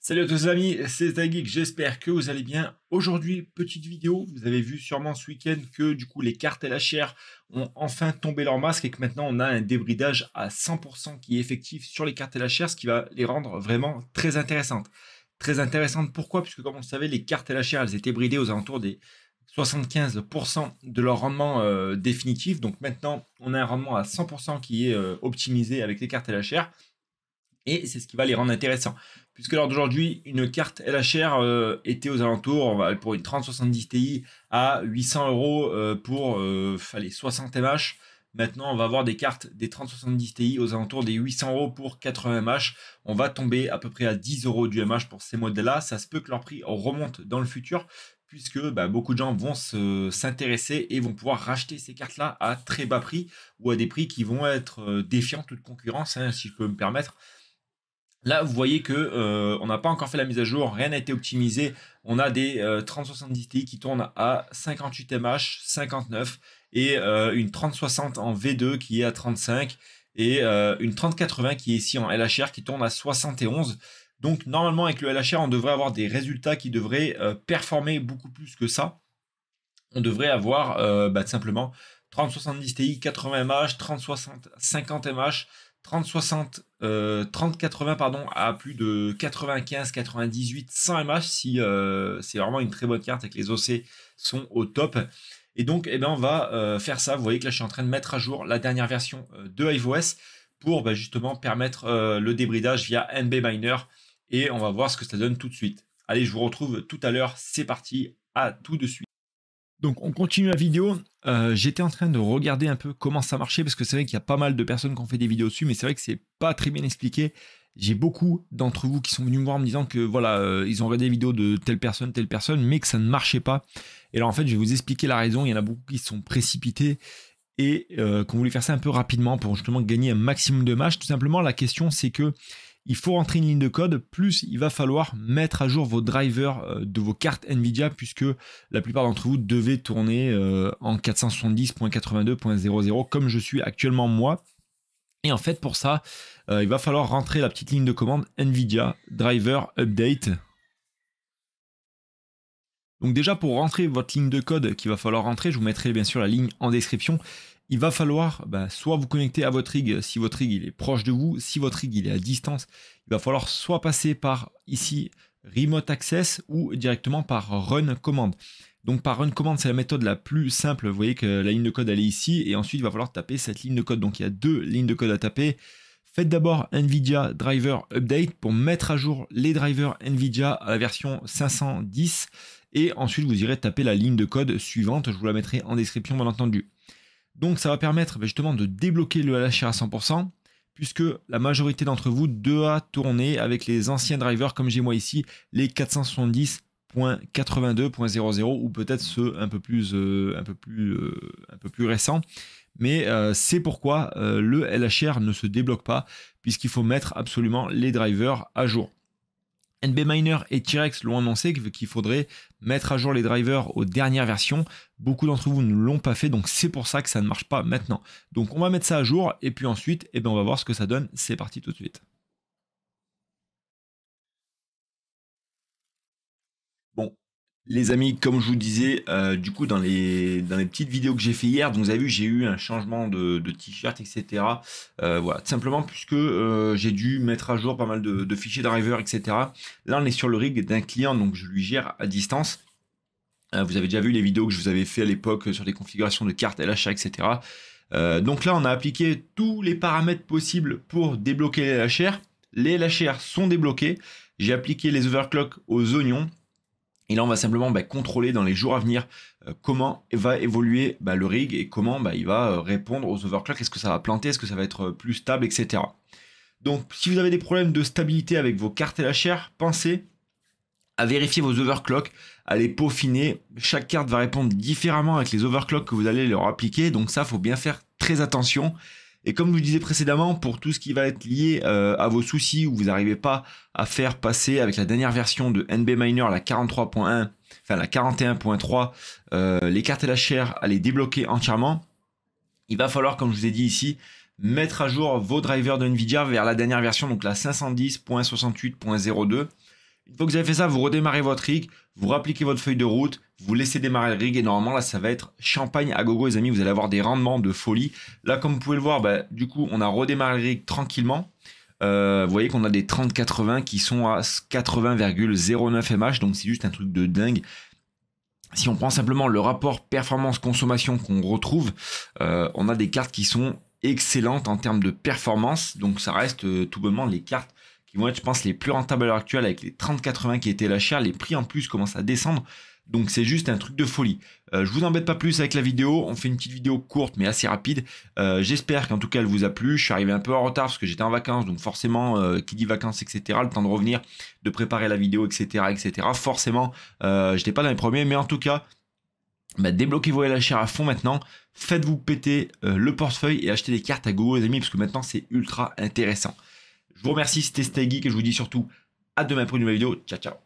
Salut à tous les amis, c'est Tageek, j'espère que vous allez bien. Aujourd'hui, petite vidéo, vous avez vu sûrement ce week-end que du coup les cartes LHR ont enfin tombé leur masque et que maintenant on a un débridage à 100% qui est effectif sur les cartes LHR, ce qui va les rendre vraiment très intéressantes. Très intéressantes pourquoi? Puisque comme on le savait, les cartes LHR elles étaient bridées aux alentours des 75% de leur rendement définitif. Donc maintenant on a un rendement à 100% qui est optimisé avec les cartes LHR. Et c'est ce qui va les rendre intéressants. Puisque lors d'aujourd'hui, une carte LHR était aux alentours, pour une 3070 Ti, à 800 euros pour 60 mH. Maintenant, on va avoir des cartes des 3070 Ti aux alentours des 800 euros pour 80 mH. On va tomber à peu près à 10 euros du mH pour ces modèles-là. Ça se peut que leur prix remonte dans le futur, puisque beaucoup de gens vont s'intéresser et vont pouvoir racheter ces cartes-là à très bas prix ou à des prix qui vont être défiant toute concurrence, hein, si je peux me permettre. Là, vous voyez que on n'a pas encore fait la mise à jour, rien n'a été optimisé. On a des 3070 Ti qui tournent à 58 mH, 59 et une 3060 en V2 qui est à 35 et une 3080 qui est ici en LHR qui tourne à 71. Donc normalement avec le LHR, on devrait avoir des résultats qui devraient performer beaucoup plus que ça. On devrait avoir tout simplement 3070 Ti, 80 mH, 3060, 50 mH, 3060, 3080 pardon, à plus de 95, 98, 100 mH si c'est vraiment une très bonne carte et que les OC sont au top. Et donc on va faire ça. Vous voyez que là je suis en train de mettre à jour la dernière version de HiveOS pour justement permettre le débridage via NB Miner et on va voir ce que ça donne tout de suite. Allez, je vous retrouve tout à l'heure, c'est parti, à tout de suite. Donc on continue la vidéo, j'étais en train de regarder un peu comment ça marchait parce que c'est vrai qu'il y a pas mal de personnes qui ont fait des vidéos dessus mais c'est vrai que c'est pas très bien expliqué. J'ai beaucoup d'entre vous qui sont venus me voir en me disant que voilà, ils ont regardé des vidéos de telle personne mais que ça ne marchait pas. Et là en fait je vais vous expliquer la raison, il y en a beaucoup qui sont précipités et qui ont voulu faire ça un peu rapidement pour justement gagner un maximum de matchs. Tout simplement la question c'est que il faut rentrer une ligne de code, plus il va falloir mettre à jour vos drivers de vos cartes Nvidia, puisque la plupart d'entre vous devaient tourner en 470.82.00, comme je suis actuellement moi. Et en fait, pour ça, il va falloir rentrer la petite ligne de commande Nvidia Driver Update. Donc déjà, pour rentrer votre ligne de code qu'il va falloir rentrer, je vous mettrai bien sûr la ligne en description. Il va falloir soit vous connecter à votre rig si votre rig il est proche de vous, si votre rig il est à distance, il va falloir soit passer par ici Remote Access ou directement par Run Command. Donc par Run Command c'est la méthode la plus simple, vous voyez que la ligne de code elle est ici et ensuite il va falloir taper cette ligne de code. Donc il y a deux lignes de code à taper. Faites d'abord Nvidia Driver Update pour mettre à jour les drivers Nvidia à la version 510 et ensuite vous irez taper la ligne de code suivante, je vous la mettrai en description bien entendu. Donc ça va permettre justement de débloquer le LHR à 100%, puisque la majorité d'entre vous doit tourner avec les anciens drivers, comme j'ai moi ici, les 470.82.00 ou peut-être ceux un peu plus récents. Mais c'est pourquoi le LHR ne se débloque pas, puisqu'il faut mettre absolument les drivers à jour. NB Miner et T-Rex l'ont annoncé qu'il faudrait mettre à jour les drivers aux dernières versions. Beaucoup d'entre vous ne l'ont pas fait, donc c'est pour ça que ça ne marche pas maintenant. Donc on va mettre ça à jour et puis ensuite on va voir ce que ça donne. C'est parti tout de suite. Bon, les amis, comme je vous disais, du coup dans les petites vidéos que j'ai fait hier, donc vous avez vu j'ai eu un changement de t-shirt, etc. Voilà, tout simplement puisque j'ai dû mettre à jour pas mal de fichiers driver, etc. Là on est sur le rig d'un client, donc je lui gère à distance. Vous avez déjà vu les vidéos que je vous avais fait à l'époque sur les configurations de cartes LHR, etc. Donc là on a appliqué tous les paramètres possibles pour débloquer les LHR. Les LHR sont débloqués. J'ai appliqué les overclocks aux oignons. Et là, on va simplement contrôler dans les jours à venir comment va évoluer le rig et comment il va répondre aux overclocks. Est-ce que ça va planter? Est-ce que ça va être plus stable, etc. Donc, si vous avez des problèmes de stabilité avec vos cartes LHR, pensez à vérifier vos overclocks, à les peaufiner. Chaque carte va répondre différemment avec les overclocks que vous allez leur appliquer. Donc ça, il faut bien faire très attention. Et comme je vous disais précédemment, pour tout ce qui va être lié à vos soucis où vous n'arrivez pas à faire passer avec la dernière version de NB Miner, la 43.1, enfin la 41.3, les cartes LHR à les débloquer entièrement, il va falloir, comme je vous ai dit ici, mettre à jour vos drivers de Nvidia vers la dernière version, donc la 510.68.02. Une fois que vous avez fait ça, vous redémarrez votre rig, vous rappliquez votre feuille de route, vous laissez démarrer le rig et normalement là ça va être champagne à gogo les amis, vous allez avoir des rendements de folie. Là comme vous pouvez le voir, du coup on a redémarré le rig tranquillement. Vous voyez qu'on a des 30-80 qui sont à 80,09 mH, donc c'est juste un truc de dingue. Si on prend simplement le rapport performance-consommation qu'on retrouve, on a des cartes qui sont excellentes en termes de performance, donc ça reste tout bonnement les cartes qui vont être, je pense, les plus rentables à l'heure actuelle avec les 30-80 qui étaient la chère. Les prix en plus commencent à descendre. Donc c'est juste un truc de folie. Je vous embête pas plus avec la vidéo. On fait une petite vidéo courte mais assez rapide. J'espère qu'en tout cas elle vous a plu. Je suis arrivé un peu en retard parce que j'étais en vacances. Donc forcément, qui dit vacances, etc. Le temps de revenir, de préparer la vidéo, etc. etc. Forcément, je n'étais pas dans les premiers. Mais en tout cas, débloquez vos LHR à fond maintenant. Faites-vous péter le portefeuille et achetez des cartes à gogo les amis. Parce que maintenant c'est ultra intéressant. Je vous remercie, c'était Stay Geek et je vous dis surtout à demain pour une nouvelle vidéo. Ciao, ciao.